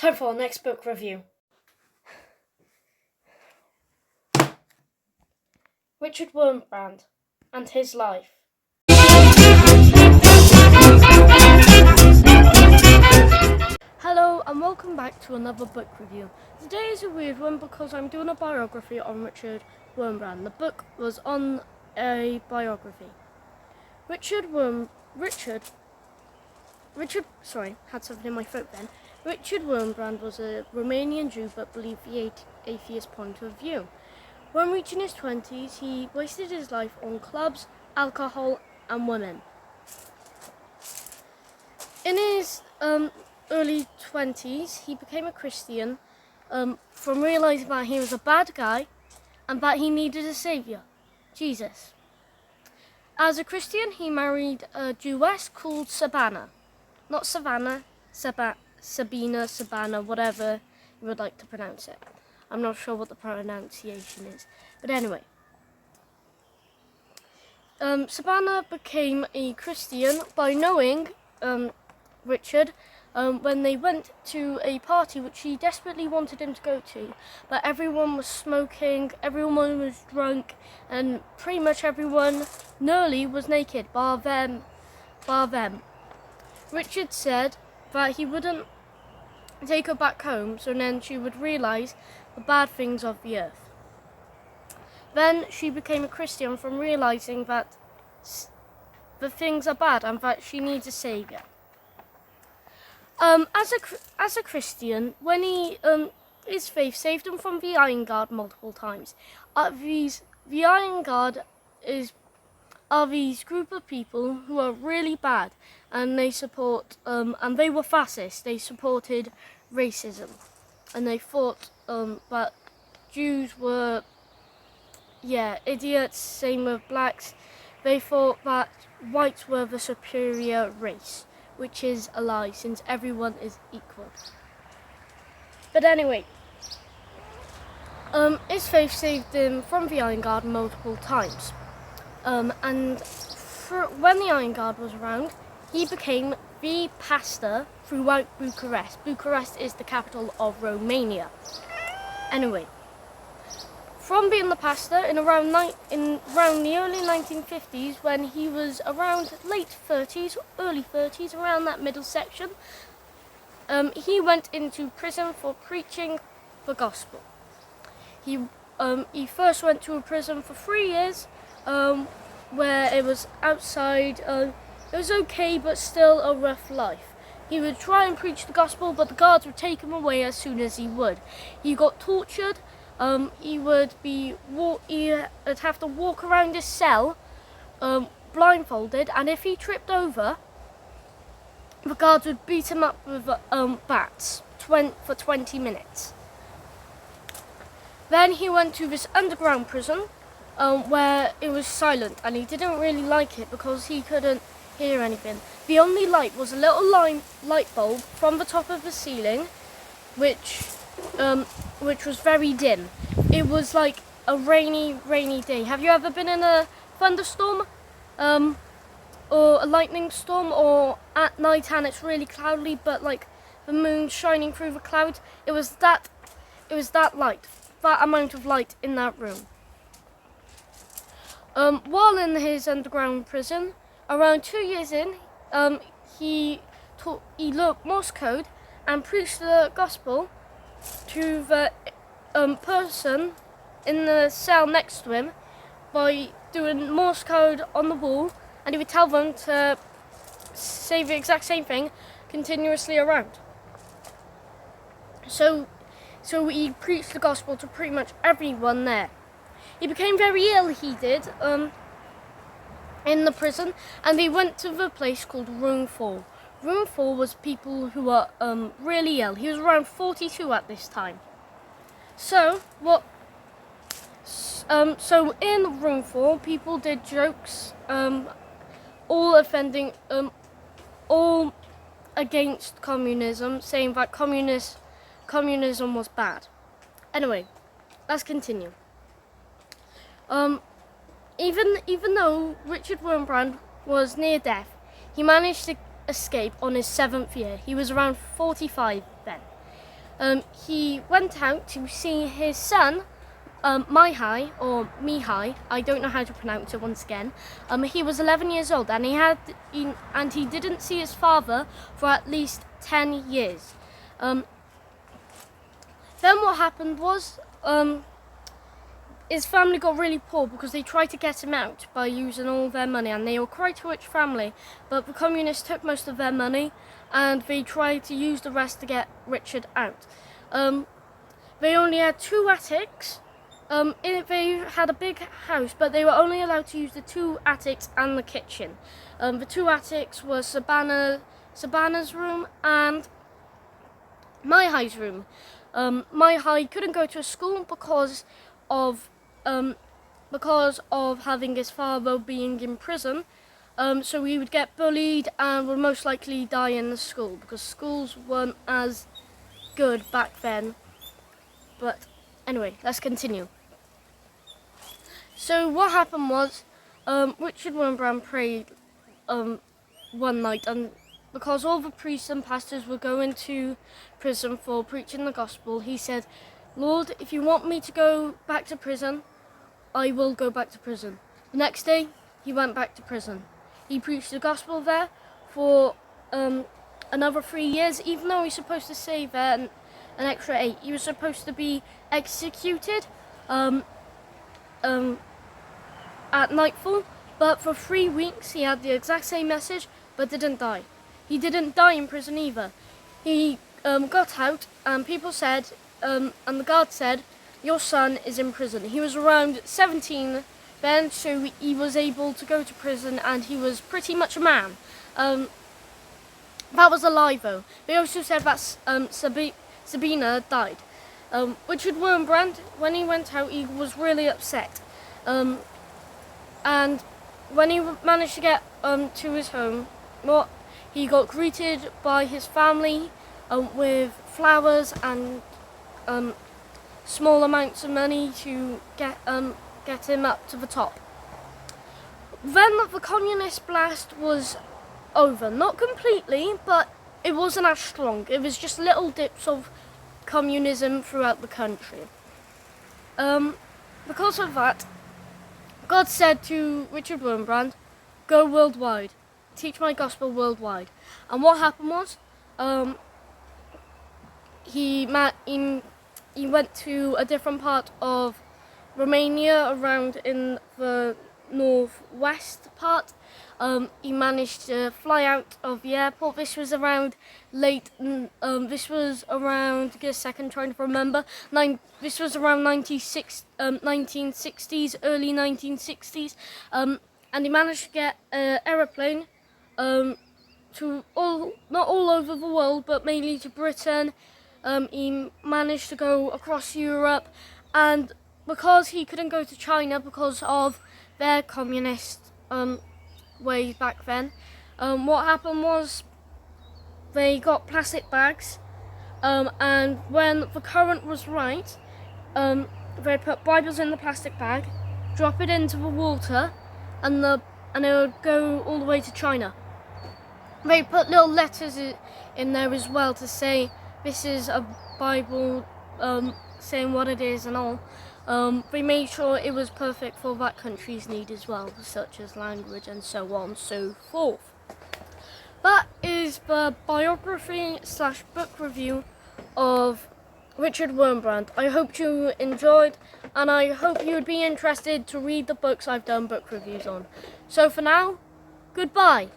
Time for our next book review. Richard Wurmbrand and His Life. Hello and welcome back to another book review. Today is a weird one because I'm doing a biography on Richard Wurmbrand. The book was on a biography. Richard, had something in my throat then. Richard Wurmbrand was a Romanian Jew but believed the atheist point of view. When reaching his 20s, he wasted his life on clubs, alcohol and women. In his early 20s, he became a Christian from realising that he was a bad guy and that he needed a saviour, Jesus. As a Christian, he married a Jewess called Sabina. Not Savannah, Sabina, whatever you would like to pronounce it. I'm not sure what the pronunciation is. But anyway. Sabina became a Christian by knowing Richard when they went to a party which he desperately wanted him to go to. But everyone was smoking, everyone was drunk, and pretty much everyone nearly was naked, bar them. Richard said that he wouldn't take her back home, so then she would realise the bad things of the earth. Then she became a Christian from realising that the things are bad and that she needs a saviour. As a Christian, when his faith saved him from the Iron Guard multiple times. The Iron Guard are these group of people who are really bad, and they support and they were fascist. They supported racism, and they thought that Jews were idiots. Same with blacks. They thought that whites were the superior race, which is a lie since everyone is equal. But anyway, his faith saved him from the Iron Guard multiple times. And when the Iron Guard was around, he became the pastor throughout Bucharest. Bucharest is the capital of Romania. Anyway, from being the pastor in around the early 1950s, when he was around late 30s, early 30s, around that middle section, he went into prison for preaching the gospel. He first went to a prison for 3 years, where it was outside. It was okay, but still a rough life. He would try and preach the gospel, but the guards would take him away as soon as he would. He got tortured. He would have to walk around his cell blindfolded, and if he tripped over, the guards would beat him up with bats for 20 minutes. Then he went to this underground prison where it was silent, and he didn't really like it because he couldn't hear anything. The only light was a little light bulb from the top of the ceiling, which was very dim. It was like a rainy day. Have you ever been in a thunderstorm or a lightning storm, or at night and it's really cloudy but like the moon's shining through the clouds? It was that light, that amount of light in that room. While in his underground prison, around 2 years in, he learned Morse code and preached the gospel to the person in the cell next to him by doing Morse code on the wall, and he would tell them to say the exact same thing continuously around. So he preached the gospel to pretty much everyone there. He became very ill, he did, in the prison, and he went to the place called Room 4. Room 4 was people who were really ill. He was around 42 at this time. So in Room 4, people did jokes, all offending, all against communism, saying that communism was bad. Anyway, let's continue. Even though Richard Wurmbrand was near death, he managed to escape on his 7th year. He was around 45 then. he went out to see his son, Mihai, or Mihai, I don't know how to pronounce it once again. He was 11 years old, and he didn't see his father for at least 10 years. Then what happened was, his family got really poor because they tried to get him out by using all their money, and they were quite a rich family, but the communists took most of their money and they tried to use the rest to get Richard out. They only had 2 attics. They had a big house, but they were only allowed to use the 2 attics and the kitchen. The 2 attics were Sabana's room and Mihai's room. Mihai couldn't go to school because of having his father being in prison. So he would get bullied and would most likely die in the school, because schools weren't as good back then. But anyway, let's continue. So what happened was, Richard Wurmbrand prayed one night, and because all the priests and pastors were going to prison for preaching the gospel, he said, "Lord, if you want me to go back to prison, I will go back to prison." The next day, he went back to prison. He preached the gospel there for another 3 years, even though he's supposed to stay there an extra 8. He was supposed to be executed at nightfall, but for 3 weeks he had the exact same message, but didn't die. He didn't die in prison either. He got out, and people said, and the guard said, "Your son is in prison." He was around 17 then, so he was able to go to prison, and he was pretty much a man. That was a lie, though. They also said that Sabina died. Richard Wurmbrand, when he went out, he was really upset. And when he managed to get to his home, he got greeted by his family with flowers and small amounts of money to get him up to the top. Then the communist blast was over. Not completely, but it wasn't as strong. It was just little dips of communism throughout the country. Because of that, God said to Richard Wurmbrand, "Go worldwide, teach my gospel worldwide." And what happened was, he went to a different part of Romania, around in the northwest part. He managed to fly out of the airport. This was around give a second, trying to remember. This was around 1960s, early 1960s. And he managed to get an aeroplane to not all over the world, but mainly to Britain. He managed to go across Europe, and because he couldn't go to China because of their communist way back then, what happened was they got plastic bags, and when the current was right, they put Bibles in the plastic bag, drop it into the water, and it would go all the way to China. They put little letters in there as well to say this is a Bible, saying what it is and all. They made sure it was perfect for that country's need as well, such as language and so on and so forth. That is the biography / book review of Richard Wurmbrand. I hope you enjoyed, and I hope you would be interested to read the books I've done book reviews on. So for now, goodbye.